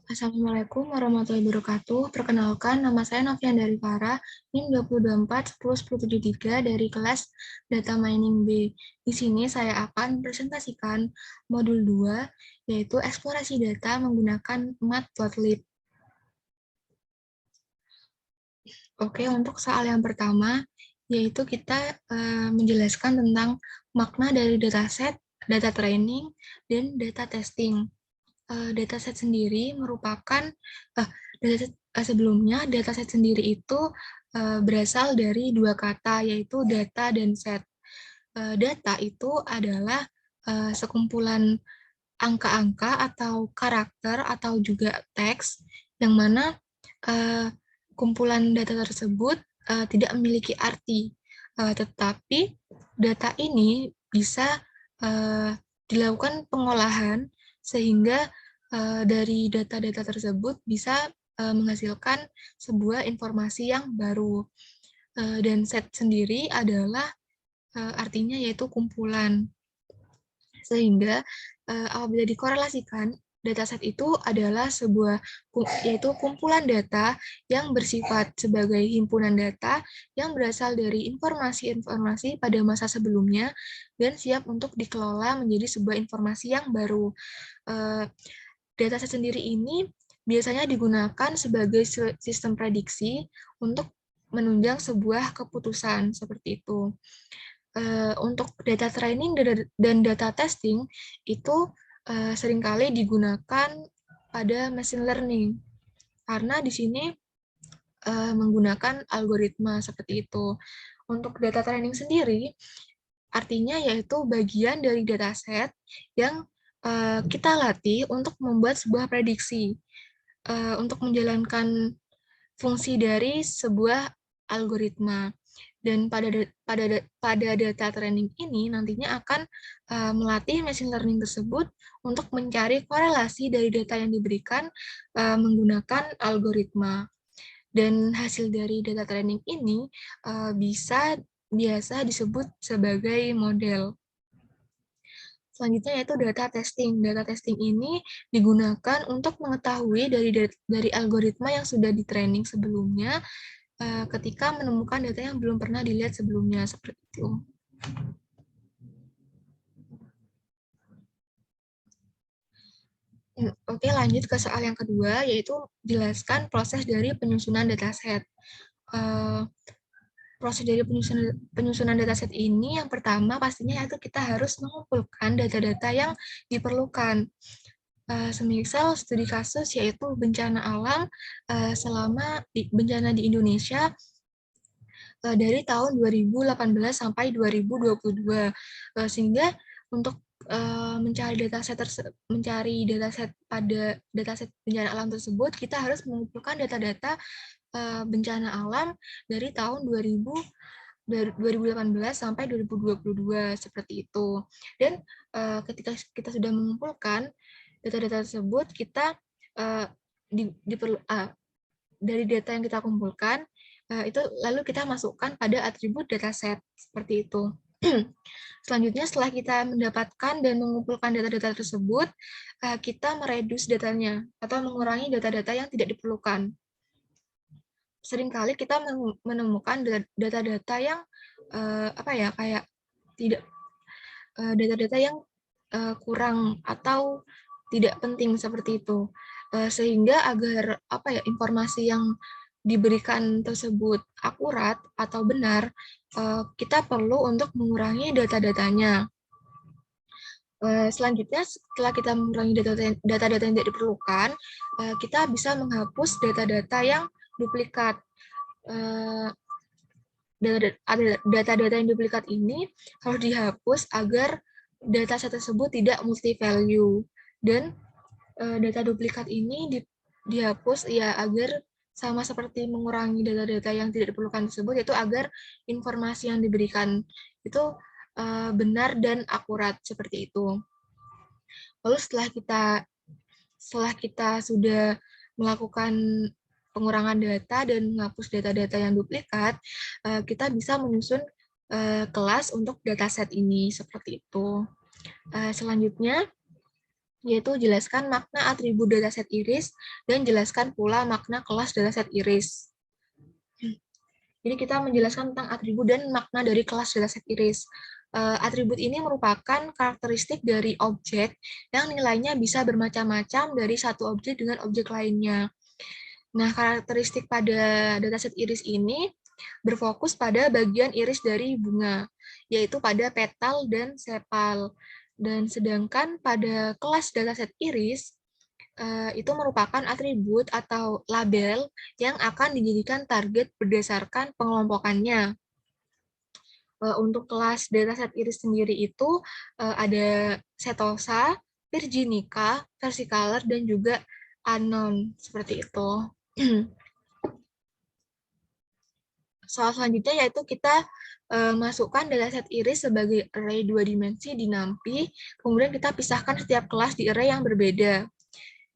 Assalamualaikum warahmatullahi wabarakatuh. Perkenalkan, nama saya Novian dari Farah, NIM 224-10173 dari kelas Data Mining B. Di sini saya akan presentasikan modul 2, yaitu eksplorasi data menggunakan matplotlib. Oke, untuk soal yang pertama, yaitu kita menjelaskan tentang makna dari dataset, data training, dan data testing. Dataset sendiri merupakan sebelumnya dataset sendiri itu berasal dari dua kata, yaitu data dan set. Data itu adalah sekumpulan angka-angka atau karakter atau juga teks yang mana kumpulan data tersebut tidak memiliki arti, tetapi data ini bisa dilakukan pengolahan sehingga dari data-data tersebut bisa menghasilkan sebuah informasi yang baru. Dan set sendiri adalah artinya yaitu kumpulan. Sehingga apabila dikorelasikan, dataset itu adalah yaitu kumpulan data yang bersifat sebagai himpunan data yang berasal dari informasi-informasi pada masa sebelumnya dan siap untuk dikelola menjadi sebuah informasi yang baru. Dataset sendiri ini biasanya digunakan sebagai sistem prediksi untuk menunjang sebuah keputusan seperti itu. Untuk data training dan data testing itu seringkali digunakan pada machine learning karena di sini menggunakan algoritma seperti itu. Untuk data training sendiri artinya yaitu bagian dari dataset yang kita latih untuk membuat sebuah prediksi untuk menjalankan fungsi dari sebuah algoritma. Dan pada data training ini nantinya akan melatih machine learning tersebut untuk mencari korelasi dari data yang diberikan menggunakan algoritma. Dan hasil dari data training ini biasa disebut sebagai model. Selanjutnya yaitu data testing. Data testing ini digunakan untuk mengetahui dari algoritma yang sudah di-training sebelumnya ketika menemukan data yang belum pernah dilihat sebelumnya, seperti itu. Oke, lanjut ke soal yang kedua, yaitu jelaskan proses dari penyusunan dataset. Proses dari penyusunan dataset ini yang pertama pastinya yaitu kita harus mengumpulkan data-data yang diperlukan. Semisal studi kasus yaitu bencana alam selama bencana di Indonesia dari tahun 2018 sampai 2022, sehingga untuk mencari dataset pada dataset bencana alam tersebut kita harus mengumpulkan data-data bencana alam dari tahun 2018 sampai 2022 seperti itu. Dan ketika kita sudah mengumpulkan data-data tersebut, kita dari data yang kita kumpulkan itu lalu kita masukkan pada atribut dataset seperti itu. Selanjutnya setelah kita mendapatkan dan mengumpulkan data-data tersebut, kita meredus datanya atau mengurangi data-data yang tidak diperlukan. Seringkali kita menemukan data-data yang kayak tidak data-data yang kurang atau tidak penting seperti itu, sehingga agar informasi yang diberikan tersebut akurat atau benar, kita perlu untuk mengurangi data-datanya. Selanjutnya, setelah kita mengurangi data-data yang tidak diperlukan, kita bisa menghapus data-data yang duplikat. Data-data yang duplikat ini harus dihapus agar dataset tersebut tidak multi-value. Dan data duplikat ini dihapus ya agar sama seperti mengurangi data-data yang tidak diperlukan tersebut, yaitu agar informasi yang diberikan itu benar dan akurat seperti itu. Lalu setelah kita sudah melakukan pengurangan data dan menghapus data-data yang duplikat, kita bisa menyusun kelas untuk dataset ini seperti itu. Selanjutnya yaitu jelaskan makna atribut dataset iris dan jelaskan pula makna kelas dataset iris. Jadi kita menjelaskan tentang atribut dan makna dari kelas dataset iris. Atribut ini merupakan karakteristik dari objek yang nilainya bisa bermacam-macam dari satu objek dengan objek lainnya. Nah, karakteristik pada dataset iris ini berfokus pada bagian iris dari bunga, yaitu pada petal dan sepal. Dan sedangkan pada kelas dataset iris, itu merupakan atribut atau label yang akan dijadikan target berdasarkan pengelompokannya. Untuk kelas dataset iris sendiri itu ada setosa, virginica, versicolor, dan juga anon, seperti itu. Soal selanjutnya yaitu kita masukkan dataset iris sebagai array 2 dimensi di NumPy, kemudian kita pisahkan setiap kelas di array yang berbeda.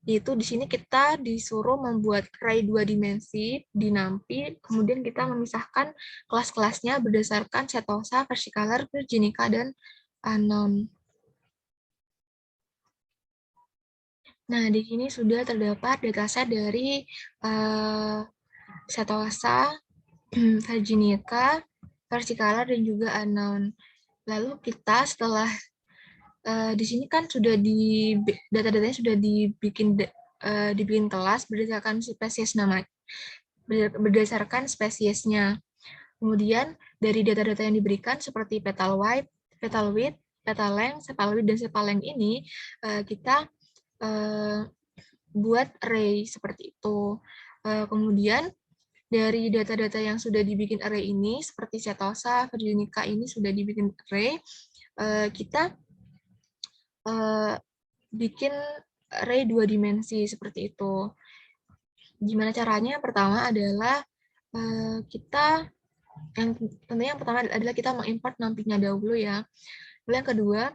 Yaitu di sini kita disuruh membuat array 2 dimensi di NumPy, kemudian kita memisahkan kelas-kelasnya berdasarkan setosa, versicolor, virginica, dan anon. Nah, di sini sudah terdapat dataset dari setosa, virginica, versicolor, dan juga anon. Lalu kita setelah di sini kan sudah di data-datanya sudah dibikin kelas berdasarkan spesies nama, berdasarkan spesiesnya. Kemudian dari data-data yang diberikan seperti petal width, petal length, sepal width, dan sepal length ini kita buat array seperti itu. Kemudian dari data-data yang sudah dibikin array ini, seperti setosa, virginica ini sudah dibikin array, kita bikin array 2 dimensi seperti itu. Gimana caranya? Pertama adalah kita tentunya yang pertama adalah kita mengimport NumPy-nya dahulu ya. Lalu yang kedua,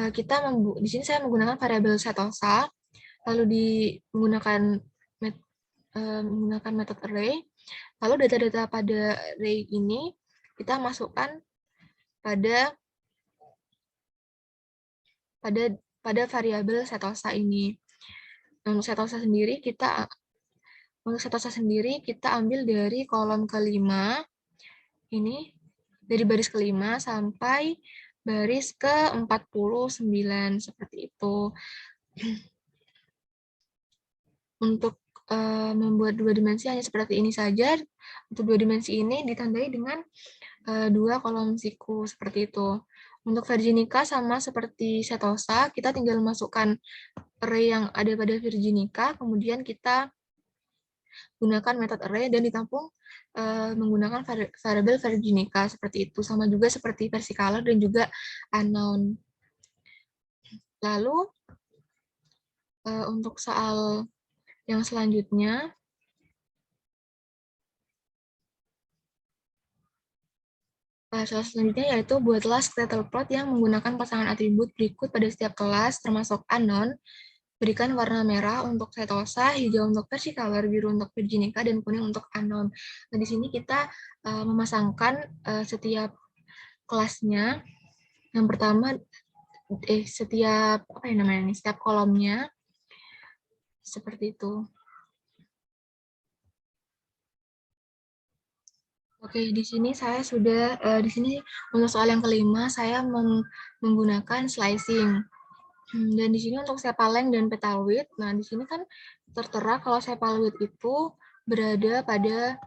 kita di sini saya menggunakan variabel setosa, lalu menggunakan metode array. Lalu data-data pada array ini kita masukkan pada variabel setosa ini. Untuk setosa sendiri kita ambil dari kolom kelima ini, dari baris kelima sampai baris ke-49 seperti itu. Untuk membuat dua dimensi hanya seperti ini saja. Untuk dua dimensi ini ditandai dengan dua kolom siku seperti itu. Untuk virginica sama seperti setosa, kita tinggal masukkan array yang ada pada virginica, kemudian kita gunakan metode array dan ditampung menggunakan variabel virginica seperti itu. Sama juga seperti versicolor dan juga anon. Lalu untuk soal yang selanjutnya, soal selanjutnya yaitu buatlah scatterplot yang menggunakan pasangan atribut berikut pada setiap kelas, termasuk anon. Berikan warna merah untuk setosa, hijau untuk versicolor, biru untuk virginica, dan kuning untuk anon. Nah, di sini kita memasangkan setiap kelasnya. Yang pertama, setiap setiap kolomnya seperti itu. Oke, di sini saya sudah di sini untuk soal yang kelima saya menggunakan slicing. Dan di sini untuk sepal length dan petal width, nah di sini kan tertera kalau sepal width itu berada pada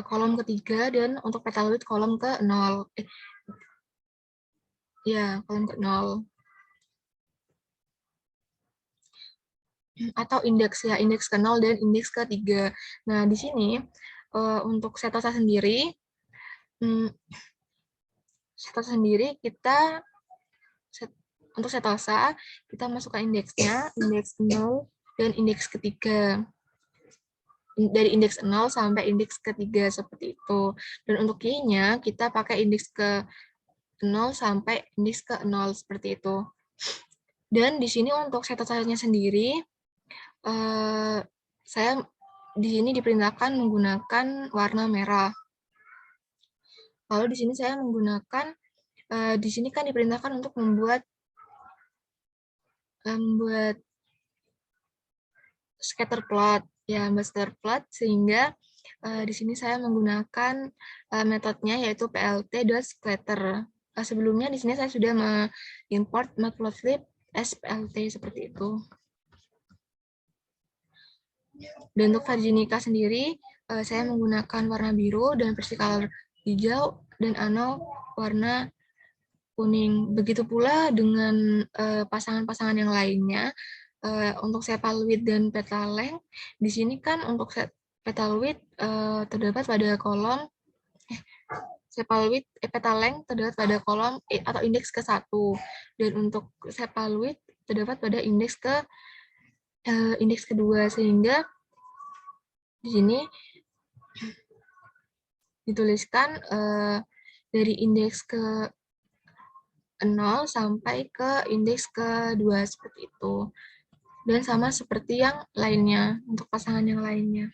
kolom ketiga dan untuk petal width kolom ke-0. Ya, kolom ke-0. Atau indeks ya, indeks ke-0 dan indeks ke-3. Nah, di sini untuk setosa sendiri, kita untuk setosa kita masukkan indeksnya, indeks 0 dan indeks ketiga. Dari indeks 0 sampai indeks ketiga seperti itu. Dan untuk y-nya kita pakai indeks ke 0 sampai indeks ke 0 seperti itu. Dan di sini untuk setosanya sendiri, saya di sini diperintahkan menggunakan warna merah. Lalu di sini saya menggunakan, di sini kan diperintahkan untuk membuat membuat scatter plot, ya, membuat scatter plot sehingga di sini saya menggunakan metodenya yaitu plt.scatter. Sebelumnya di sini saya sudah mengimport matplotlib as plt seperti itu. Dan untuk Virginica sendiri, saya menggunakan warna biru dan versicolor hijau dan ano warna kuning. Begitu pula dengan pasangan-pasangan yang lainnya. Untuk Sepalwit dan Petaleng, di sini kan untuk Petalwit terdapat pada kolom Sepalwit Petaleng terdapat pada kolom atau indeks ke-1, dan untuk Sepalwit terdapat pada indeks kedua, sehingga di sini dituliskan dari indeks ke 0 sampai ke indeks ke-2 seperti itu. Dan sama seperti yang lainnya, untuk pasangan yang lainnya.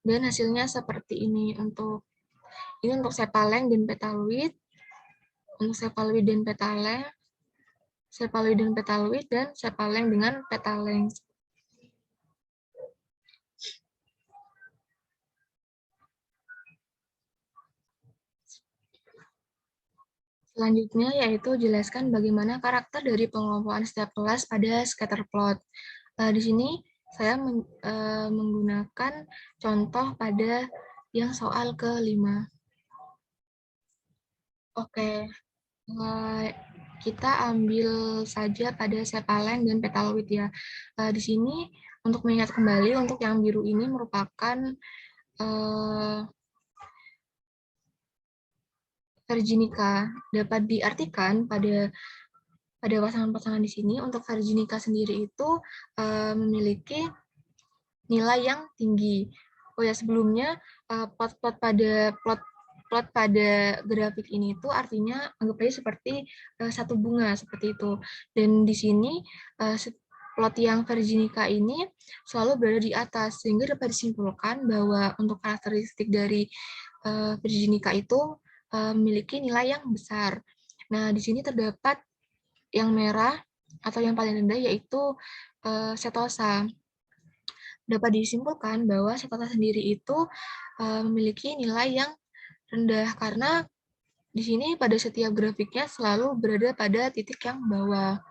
Dan hasilnya seperti ini untuk Sepaleng dan Petalwit, untuk Sepalwit dan Petaleng, Sepalwit dan Petalwit, dan Sepaleng dengan Petaleng. Selanjutnya yaitu jelaskan bagaimana karakter dari pengelompokan setiap kelas pada scatter plot. Di sini saya menggunakan contoh pada yang soal ke-5. Oke, kita ambil saja pada Sepaleng dan Petalwit ya. Di sini untuk mengingat kembali, untuk yang biru ini merupakan Virginica. Dapat diartikan pada pasangan-pasangan di sini, untuk Virginica sendiri itu memiliki nilai yang tinggi. Oh ya, sebelumnya plot pada grafik ini itu artinya anggap aja seperti satu bunga seperti itu. Dan di sini plot yang Virginica ini selalu berada di atas, sehingga dapat disimpulkan bahwa untuk karakteristik dari Virginica itu memiliki nilai yang besar. Nah, di sini terdapat yang merah atau yang paling rendah yaitu setosa. Dapat disimpulkan bahwa setosa sendiri itu memiliki nilai yang rendah karena di sini pada setiap grafiknya selalu berada pada titik yang bawah.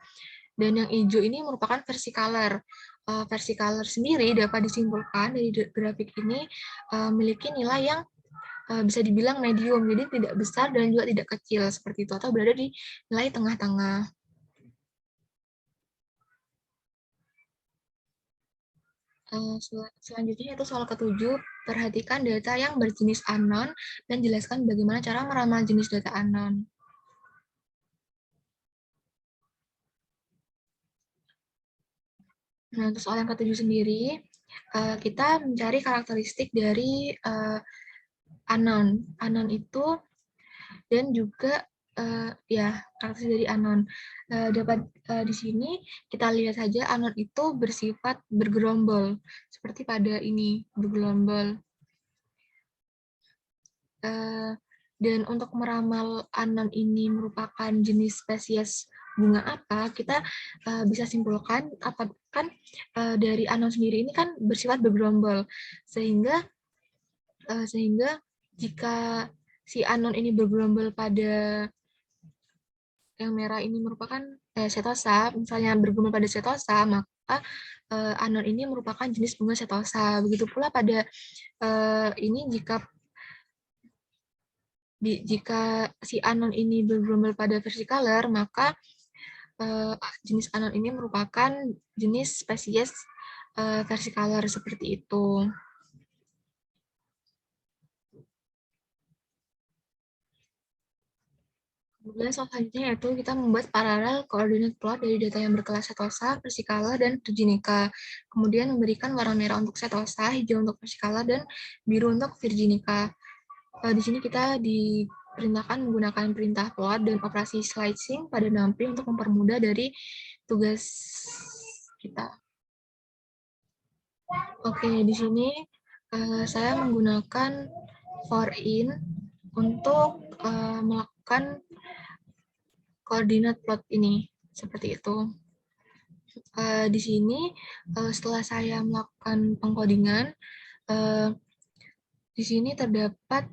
Dan yang hijau ini merupakan versicolor. Versicolor sendiri dapat disimpulkan dari grafik ini memiliki nilai yang bisa dibilang medium, jadi tidak besar dan juga tidak kecil seperti itu, atau berada di nilai tengah-tengah. Selanjutnya itu soal ke-7, perhatikan data yang berjenis unknown dan jelaskan bagaimana cara meramal jenis data unknown. Nah, untuk soal yang ke-7 sendiri, kita mencari karakteristik dari unknown. Unknown itu, dan juga ya, karakteristik dari unknown. Dapat di sini kita lihat saja unknown itu bersifat bergerombol, seperti pada ini, bergerombol. Dan untuk meramal unknown ini merupakan jenis spesies bunga apa, kita bisa simpulkan kan dari unknown sendiri ini kan bersifat bergerombol, sehingga jika si unknown ini bergerombol pada yang merah ini merupakan setosa, misalnya bergerombol pada setosa, maka unknown ini merupakan jenis bunga setosa. Begitu pula pada ini jika si unknown ini bergerombol pada versicolor, maka jenis unknown ini merupakan jenis spesies versicolor seperti itu. Kemudian selanjutnya yaitu kita membuat paralel coordinate plot dari data yang berkelas setosa, versicolor, dan Virginica. Kemudian memberikan warna merah untuk setosa, hijau untuk versicolor, dan biru untuk Virginica. Di sini kita diperintahkan menggunakan perintah plot dan operasi slicing pada nampil untuk mempermudah dari tugas kita. Oke, di sini saya menggunakan for in untuk melakukan koordinat plot ini, seperti itu. Di sini setelah saya melakukan pengkodingan, di sini terdapat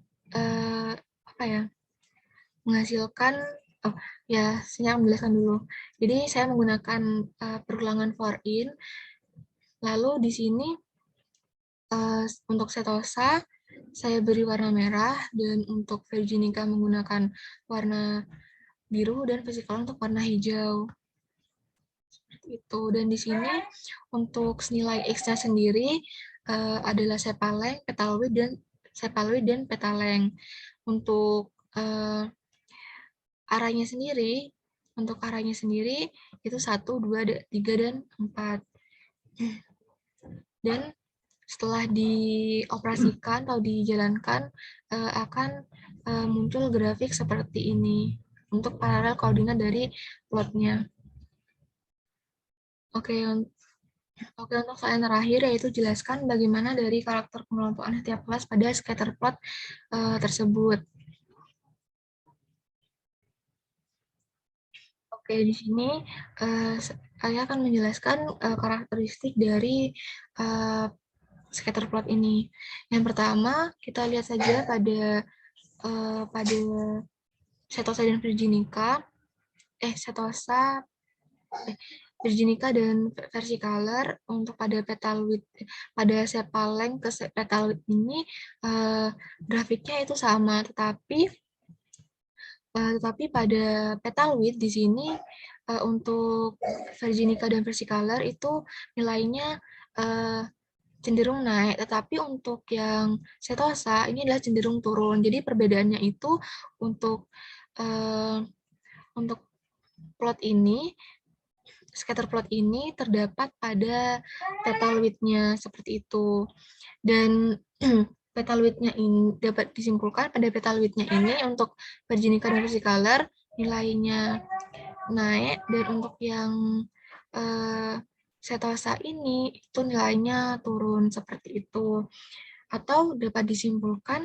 apa ya, menghasilkan ya, saya menjelaskan dulu. Jadi saya menggunakan perulangan for in, lalu di sini untuk setosa saya beri warna merah, dan untuk virginica menggunakan warna biru, dan vesicular untuk warna hijau. Itu. Dan di sini untuk nilai X-nya sendiri adalah sepaleng, petaloid dan petaleng. Untuk arahnya sendiri, itu 1, 2, 3, dan 4. Dan setelah dioperasikan atau dijalankan akan muncul grafik seperti ini untuk paralel koordinat dari plotnya. Oke, untuk slide terakhir yaitu jelaskan bagaimana dari karakter pengelompokan setiap kelas pada scatter plot tersebut. Oke, di sini saya akan menjelaskan karakteristik dari scatter plot ini. Yang pertama, kita lihat saja pada setosa dan virginica, virginica dan versicolor. Untuk pada pada sepaleng ke petaloid ini grafiknya itu sama, tetapi pada petaloid di sini untuk virginica dan versicolor itu nilainya cenderung naik, tetapi untuk yang setosa ini adalah cenderung turun. Jadi perbedaannya itu untuk plot ini, scatter plot ini terdapat pada petaloidnya seperti itu. Dan petaloidnya ini dapat disimpulkan pada petaloidnya ini untuk virginica dan versicolor nilainya naik, dan untuk yang setosa ini itu nilainya turun seperti itu. Atau dapat disimpulkan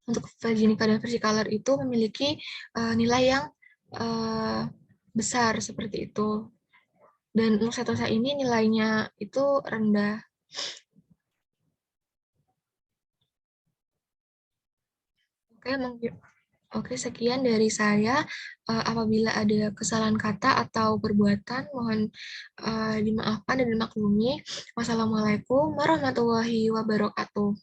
untuk virginica dan versicolor itu memiliki nilai yang besar seperti itu. Dan untuk setosa ini nilainya itu rendah. Oke, sekian dari saya. Apabila ada kesalahan kata atau perbuatan, mohon dimaafkan dan dimaklumi. Wassalamualaikum warahmatullahi wabarakatuh.